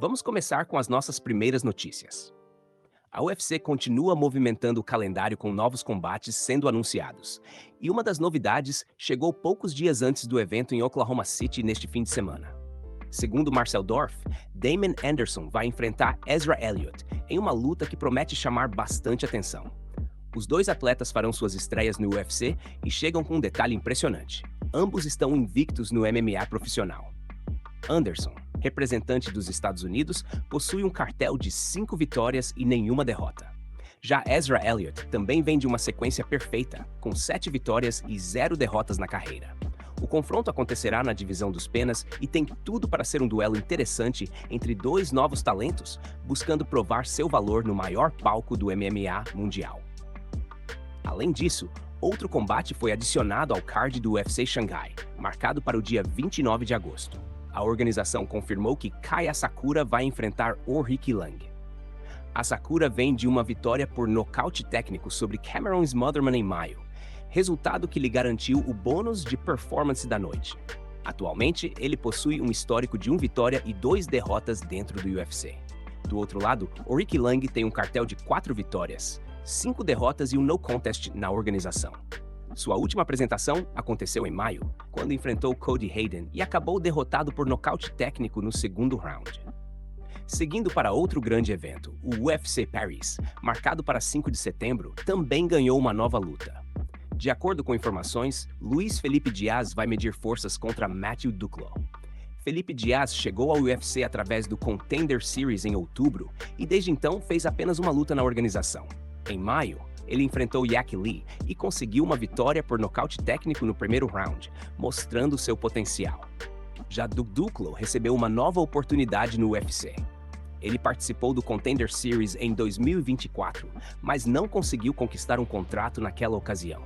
Vamos começar com as nossas primeiras notícias. A UFC continua movimentando o calendário com novos combates sendo anunciados. E uma das novidades chegou poucos dias antes do evento em Oklahoma City neste fim de semana. Segundo Marcel Dorff, Damon Anderson vai enfrentar Ezra Elliott em uma luta que promete chamar bastante atenção. Os dois atletas farão suas estreias no UFC e chegam com um detalhe impressionante. Ambos estão invictos no MMA profissional. Anderson, representante dos Estados Unidos, possui um cartel de 5 vitórias e nenhuma derrota. Já Ezra Elliott também vem de uma sequência perfeita, com 7 vitórias e 0 derrotas na carreira. O confronto acontecerá na divisão dos penas e tem tudo para ser um duelo interessante entre dois novos talentos, buscando provar seu valor no maior palco do MMA mundial. Além disso, outro combate foi adicionado ao card do UFC Xangai, marcado para o dia 29 de agosto. A organização confirmou que Kai Asakura vai enfrentar Ulrich Lang. Asakura vem de uma vitória por nocaute técnico sobre Cameron Smotherman em maio, resultado que lhe garantiu o bônus de performance da noite. Atualmente, ele possui um histórico de 1 vitória e 2 derrotas dentro do UFC. Do outro lado, Ulrich Lang tem um cartel de 4 vitórias, 5 derrotas e um no contest na organização. Sua última apresentação aconteceu em maio, quando enfrentou Cody Hayden e acabou derrotado por nocaute técnico no segundo round. Seguindo para outro grande evento, o UFC Paris, marcado para 5 de setembro, também ganhou uma nova luta. De acordo com informações, Luiz Felipe Dias vai medir forças contra Matthew Duclos. Felipe Dias chegou ao UFC através do Contender Series em outubro e desde então fez apenas uma luta na organização. Em maio, ele enfrentou Yak Lee e conseguiu uma vitória por nocaute técnico no primeiro round, mostrando seu potencial. Já Duclos recebeu uma nova oportunidade no UFC. Ele participou do Contender Series em 2024, mas não conseguiu conquistar um contrato naquela ocasião.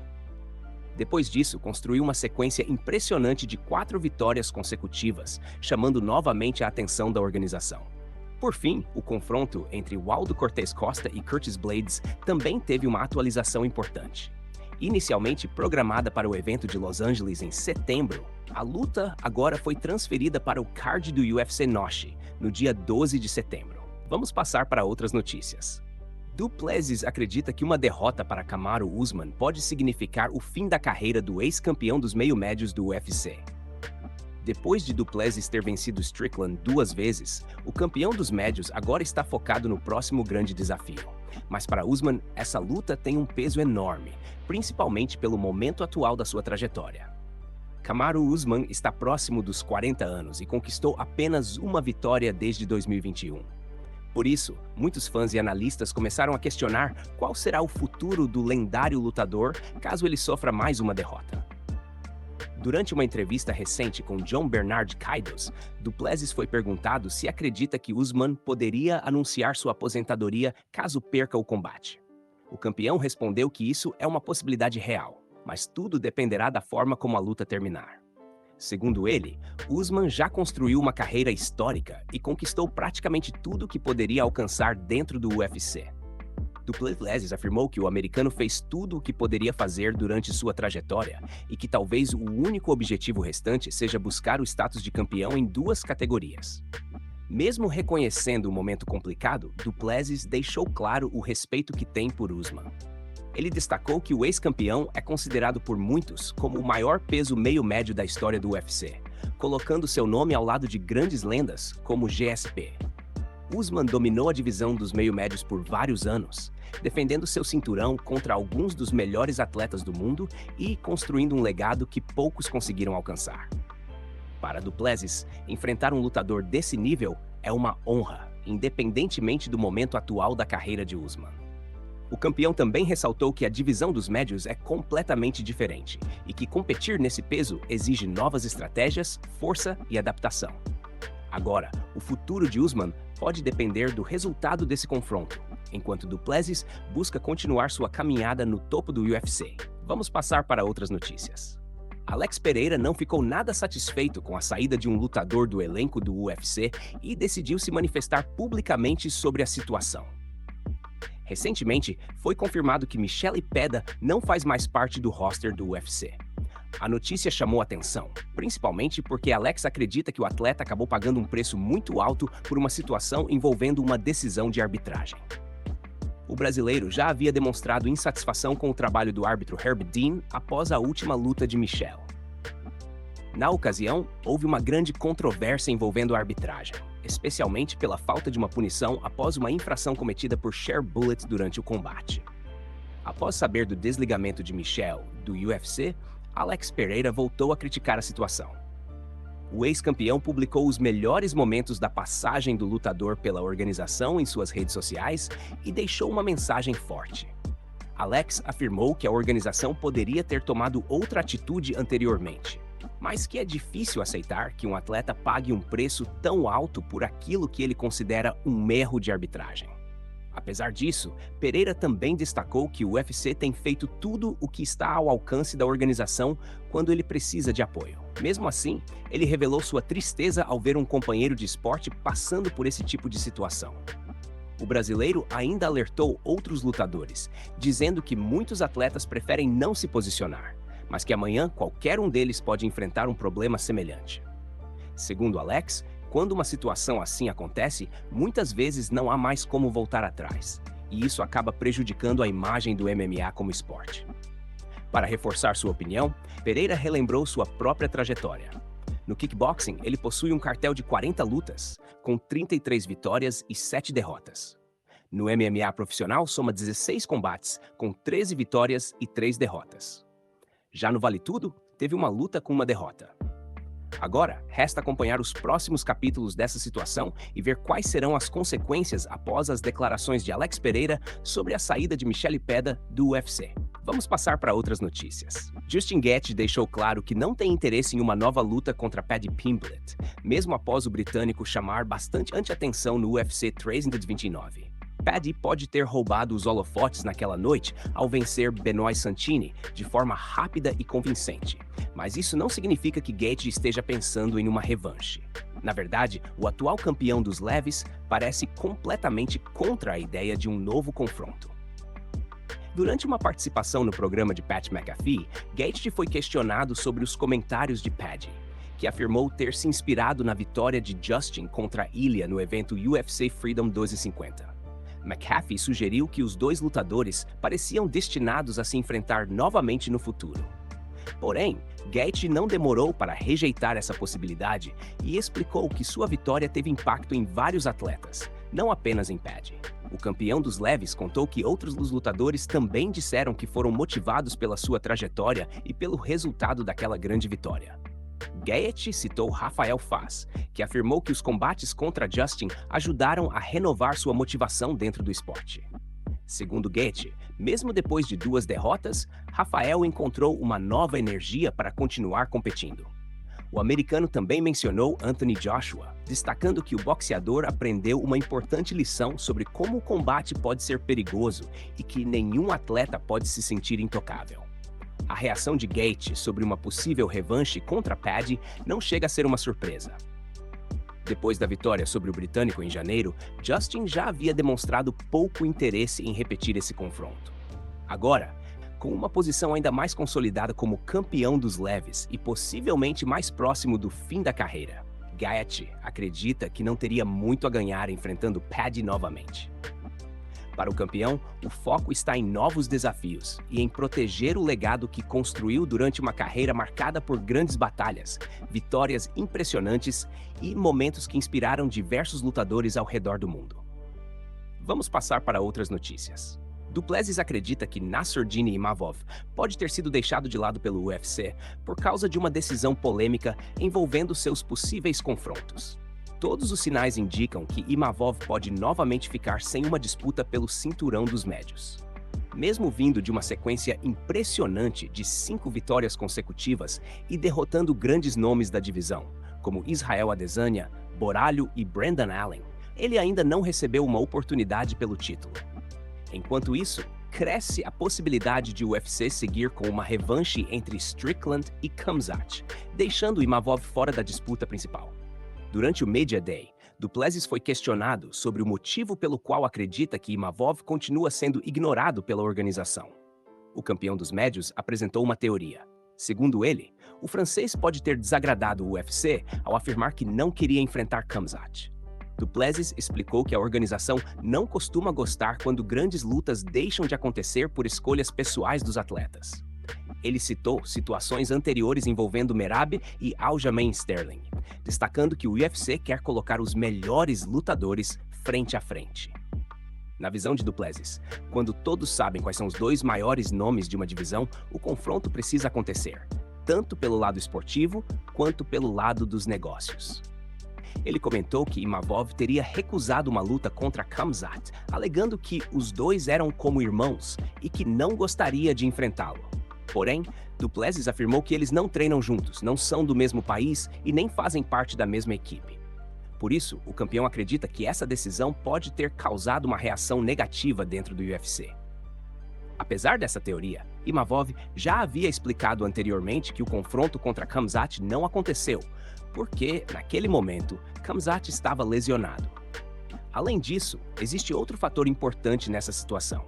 Depois disso, construiu uma sequência impressionante de 4 vitórias consecutivas, chamando novamente a atenção da organização. Por fim, o confronto entre Waldo Cortez Costa e Curtis Blades também teve uma atualização importante. Inicialmente programada para o evento de Los Angeles em setembro, a luta agora foi transferida para o card do UFC Noche, no dia 12 de setembro. Vamos passar para outras notícias. Du Plessis acredita que uma derrota para Kamaru Usman pode significar o fim da carreira do ex-campeão dos meio-médios do UFC. Depois de Du Plessis ter vencido Strickland 2 vezes, o campeão dos médios agora está focado no próximo grande desafio. Mas para Usman, essa luta tem um peso enorme, principalmente pelo momento atual da sua trajetória. Kamaru Usman está próximo dos 40 anos e conquistou apenas uma vitória desde 2021. Por isso, muitos fãs e analistas começaram a questionar qual será o futuro do lendário lutador caso ele sofra mais uma derrota. Durante uma entrevista recente com John Bernard Kaidos, Du Plessis foi perguntado se acredita que Usman poderia anunciar sua aposentadoria caso perca o combate. O campeão respondeu que isso é uma possibilidade real, mas tudo dependerá da forma como a luta terminar. Segundo ele, Usman já construiu uma carreira histórica e conquistou praticamente tudo que poderia alcançar dentro do UFC. Du Plessis afirmou que o americano fez tudo o que poderia fazer durante sua trajetória e que talvez o único objetivo restante seja buscar o status de campeão em 2 categorias. Mesmo reconhecendo o momento complicado, Du Plessis deixou claro o respeito que tem por Usman. Ele destacou que o ex-campeão é considerado por muitos como o maior peso meio-médio da história do UFC, colocando seu nome ao lado de grandes lendas como GSP. Usman dominou a divisão dos meio-médios por vários anos, defendendo seu cinturão contra alguns dos melhores atletas do mundo e construindo um legado que poucos conseguiram alcançar. Para Du Plessis, enfrentar um lutador desse nível é uma honra, independentemente do momento atual da carreira de Usman. O campeão também ressaltou que a divisão dos médios é completamente diferente e que competir nesse peso exige novas estratégias, força e adaptação. Agora, o futuro de Usman pode depender do resultado desse confronto, enquanto Du Plessis busca continuar sua caminhada no topo do UFC. Vamos passar para outras notícias. Alex Pereira não ficou nada satisfeito com a saída de um lutador do elenco do UFC e decidiu se manifestar publicamente sobre a situação. Recentemente, foi confirmado que Michele Peda não faz mais parte do roster do UFC. A notícia chamou atenção, principalmente porque Alex acredita que o atleta acabou pagando um preço muito alto por uma situação envolvendo uma decisão de arbitragem. O brasileiro já havia demonstrado insatisfação com o trabalho do árbitro Herb Dean após a última luta de Michel. Na ocasião, houve uma grande controvérsia envolvendo a arbitragem, especialmente pela falta de uma punição após uma infração cometida por Cher Bullet durante o combate. Após saber do desligamento de Michel do UFC, Alex Pereira voltou a criticar a situação. O ex-campeão publicou os melhores momentos da passagem do lutador pela organização em suas redes sociais e deixou uma mensagem forte. Alex afirmou que a organização poderia ter tomado outra atitude anteriormente, mas que é difícil aceitar que um atleta pague um preço tão alto por aquilo que ele considera um erro de arbitragem. Apesar disso, Pereira também destacou que o UFC tem feito tudo o que está ao alcance da organização quando ele precisa de apoio. Mesmo assim, ele revelou sua tristeza ao ver um companheiro de esporte passando por esse tipo de situação. O brasileiro ainda alertou outros lutadores, dizendo que muitos atletas preferem não se posicionar, mas que amanhã qualquer um deles pode enfrentar um problema semelhante. Segundo Alex, quando uma situação assim acontece, muitas vezes não há mais como voltar atrás, e isso acaba prejudicando a imagem do MMA como esporte. Para reforçar sua opinião, Pereira relembrou sua própria trajetória. No kickboxing, ele possui um cartel de 40 lutas, com 33 vitórias e 7 derrotas. No MMA profissional, soma 16 combates, com 13 vitórias e 3 derrotas. Já no Vale Tudo, teve uma luta com uma derrota. Agora, resta acompanhar os próximos capítulos dessa situação e ver quais serão as consequências após as declarações de Alex Pereira sobre a saída de Michele Peda do UFC. Vamos passar para outras notícias. Justin Gaethje deixou claro que não tem interesse em uma nova luta contra Paddy Pimblett, mesmo após o britânico chamar bastante atenção no UFC 329. Paddy pode ter roubado os holofotes naquela noite ao vencer Benoit Santini de forma rápida e convincente, mas isso não significa que Gaethje esteja pensando em uma revanche. Na verdade, o atual campeão dos leves parece completamente contra a ideia de um novo confronto. Durante uma participação no programa de Pat McAfee, Gaethje foi questionado sobre os comentários de Paddy, que afirmou ter se inspirado na vitória de Justin contra Ilya no evento UFC Freedom 1250. McAfee sugeriu que os dois lutadores pareciam destinados a se enfrentar novamente no futuro. Porém, Gaethje não demorou para rejeitar essa possibilidade e explicou que sua vitória teve impacto em vários atletas, não apenas em Paddy. O campeão dos leves contou que outros dos lutadores também disseram que foram motivados pela sua trajetória e pelo resultado daquela grande vitória. Gaethje citou Rafael Faz, que afirmou que os combates contra Justin ajudaram a renovar sua motivação dentro do esporte. Segundo Gaethje, mesmo depois de 2 derrotas, Rafael encontrou uma nova energia para continuar competindo. O americano também mencionou Anthony Joshua, destacando que o boxeador aprendeu uma importante lição sobre como o combate pode ser perigoso e que nenhum atleta pode se sentir intocável. A reação de Gaethje sobre uma possível revanche contra Paddy não chega a ser uma surpresa. Depois da vitória sobre o britânico em janeiro, Justin já havia demonstrado pouco interesse em repetir esse confronto. Agora, com uma posição ainda mais consolidada como campeão dos leves e possivelmente mais próximo do fim da carreira, Gaethje acredita que não teria muito a ganhar enfrentando Paddy novamente. Para o campeão, o foco está em novos desafios e em proteger o legado que construiu durante uma carreira marcada por grandes batalhas, vitórias impressionantes e momentos que inspiraram diversos lutadores ao redor do mundo. Vamos passar para outras notícias. Du Plessis acredita que Nassourdine Imavov pode ter sido deixado de lado pelo UFC por causa de uma decisão polêmica envolvendo seus possíveis confrontos. Todos os sinais indicam que Imavov pode novamente ficar sem uma disputa pelo cinturão dos médios. Mesmo vindo de uma sequência impressionante de 5 vitórias consecutivas e derrotando grandes nomes da divisão, como Israel Adesanya, Boralho e Brendan Allen, ele ainda não recebeu uma oportunidade pelo título. Enquanto isso, cresce a possibilidade de o UFC seguir com uma revanche entre Strickland e Khamzat, deixando Imavov fora da disputa principal. Durante o Media Day, Du Plessis foi questionado sobre o motivo pelo qual acredita que Imavov continua sendo ignorado pela organização. O campeão dos médios apresentou uma teoria. Segundo ele, o francês pode ter desagradado o UFC ao afirmar que não queria enfrentar Khamzat. Du Plessis explicou que a organização não costuma gostar quando grandes lutas deixam de acontecer por escolhas pessoais dos atletas. Ele citou situações anteriores envolvendo Merab e Aljamain Sterling, destacando que o UFC quer colocar os melhores lutadores frente a frente. Na visão de Du Plessis, quando todos sabem quais são os dois maiores nomes de uma divisão, o confronto precisa acontecer, tanto pelo lado esportivo quanto pelo lado dos negócios. Ele comentou que Imavov teria recusado uma luta contra Khamzat, alegando que os dois eram como irmãos e que não gostaria de enfrentá-lo. Porém, Du Plessis afirmou que eles não treinam juntos, não são do mesmo país e nem fazem parte da mesma equipe. Por isso, o campeão acredita que essa decisão pode ter causado uma reação negativa dentro do UFC. Apesar dessa teoria, Imavov já havia explicado anteriormente que o confronto contra Khamzat não aconteceu, porque, naquele momento, Khamzat estava lesionado. Além disso, existe outro fator importante nessa situação.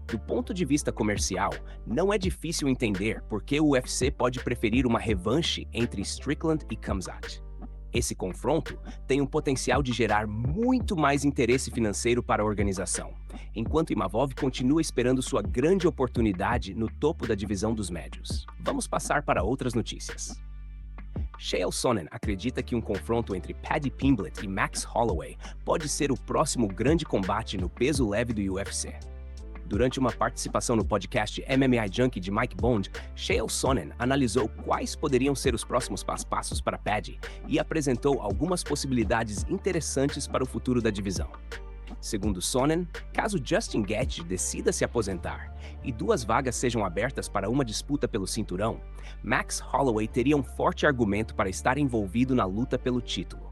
Do ponto de vista comercial, não é difícil entender por que o UFC pode preferir uma revanche entre Strickland e Khamzat. Esse confronto tem um potencial de gerar muito mais interesse financeiro para a organização, enquanto Imavov continua esperando sua grande oportunidade no topo da divisão dos médios. Vamos passar para outras notícias. Chael Sonnen acredita que um confronto entre Paddy Pimblett e Max Holloway pode ser o próximo grande combate no peso leve do UFC. Durante uma participação no podcast MMA Junkie de Mike Bond, Chael Sonnen analisou quais poderiam ser os próximos passos para Paddy e apresentou algumas possibilidades interessantes para o futuro da divisão. Segundo Sonnen, caso Justin Gaethje decida se aposentar e duas vagas sejam abertas para uma disputa pelo cinturão, Max Holloway teria um forte argumento para estar envolvido na luta pelo título.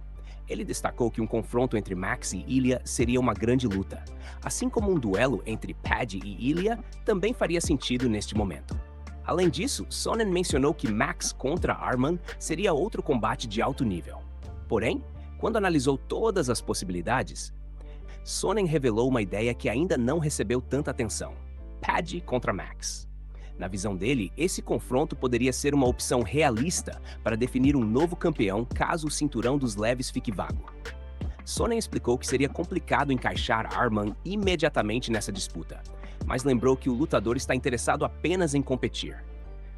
Ele destacou que um confronto entre Max e Ilya seria uma grande luta, assim como um duelo entre Paddy e Ilya também faria sentido neste momento. Além disso, Sonnen mencionou que Max contra Arman seria outro combate de alto nível. Porém, quando analisou todas as possibilidades, Sonnen revelou uma ideia que ainda não recebeu tanta atenção: Paddy contra Max. Na visão dele, esse confronto poderia ser uma opção realista para definir um novo campeão caso o cinturão dos leves fique vago. Sonnen explicou que seria complicado encaixar Arman imediatamente nessa disputa, mas lembrou que o lutador está interessado apenas em competir.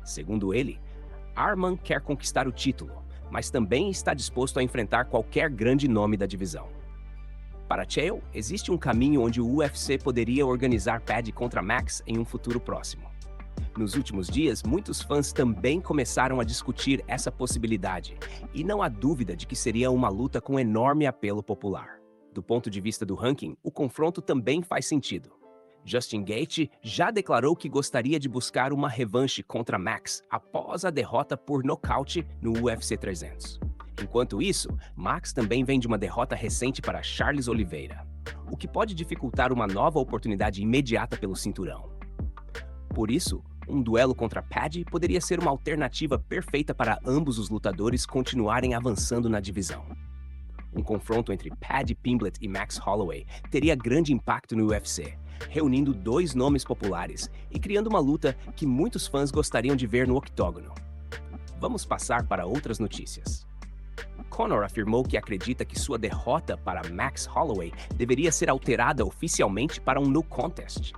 Segundo ele, Arman quer conquistar o título, mas também está disposto a enfrentar qualquer grande nome da divisão. Para Chael, existe um caminho onde o UFC poderia organizar Paddy contra Max em um futuro próximo. Nos últimos dias, muitos fãs também começaram a discutir essa possibilidade, e não há dúvida de que seria uma luta com enorme apelo popular. Do ponto de vista do ranking, o confronto também faz sentido. Justin Gaethje já declarou que gostaria de buscar uma revanche contra Max após a derrota por nocaute no UFC 300. Enquanto isso, Max também vem de uma derrota recente para Charles Oliveira, o que pode dificultar uma nova oportunidade imediata pelo cinturão. Por isso, um duelo contra Paddy poderia ser uma alternativa perfeita para ambos os lutadores continuarem avançando na divisão. Um confronto entre Paddy Pimblett e Max Holloway teria grande impacto no UFC, reunindo dois nomes populares e criando uma luta que muitos fãs gostariam de ver no octógono. Vamos passar para outras notícias. Conor afirmou que acredita que sua derrota para Max Holloway deveria ser alterada oficialmente para um no contest.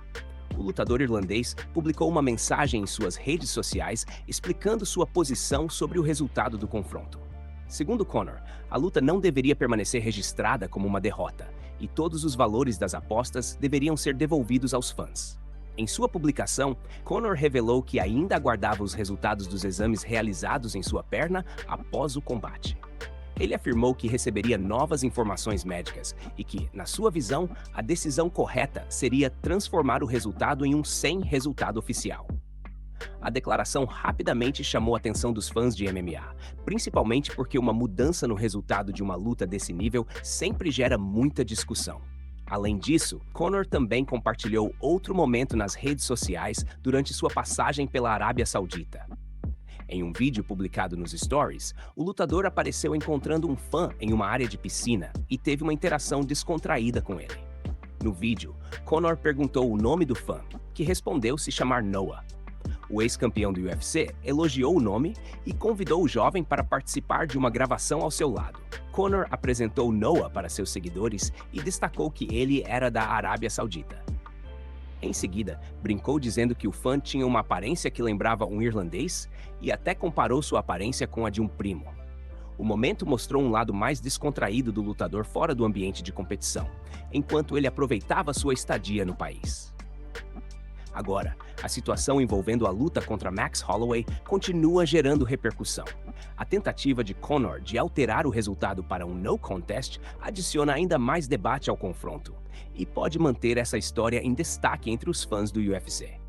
O lutador irlandês publicou uma mensagem em suas redes sociais explicando sua posição sobre o resultado do confronto. Segundo Conor, a luta não deveria permanecer registrada como uma derrota, e todos os valores das apostas deveriam ser devolvidos aos fãs. Em sua publicação, Conor revelou que ainda aguardava os resultados dos exames realizados em sua perna após o combate. Ele afirmou que receberia novas informações médicas e que, na sua visão, a decisão correta seria transformar o resultado em um sem resultado oficial. A declaração rapidamente chamou a atenção dos fãs de MMA, principalmente porque uma mudança no resultado de uma luta desse nível sempre gera muita discussão. Além disso, Conor também compartilhou outro momento nas redes sociais durante sua passagem pela Arábia Saudita. Em um vídeo publicado nos Stories, o lutador apareceu encontrando um fã em uma área de piscina e teve uma interação descontraída com ele. No vídeo, Conor perguntou o nome do fã, que respondeu se chamar Noah. O ex-campeão do UFC elogiou o nome e convidou o jovem para participar de uma gravação ao seu lado. Conor apresentou Noah para seus seguidores e destacou que ele era da Arábia Saudita. Em seguida, brincou dizendo que o fã tinha uma aparência que lembrava um irlandês e até comparou sua aparência com a de um primo. O momento mostrou um lado mais descontraído do lutador fora do ambiente de competição, enquanto ele aproveitava sua estadia no país. Agora, a situação envolvendo a luta contra Max Holloway continua gerando repercussão. A tentativa de Conor de alterar o resultado para um no contest adiciona ainda mais debate ao confronto e pode manter essa história em destaque entre os fãs do UFC.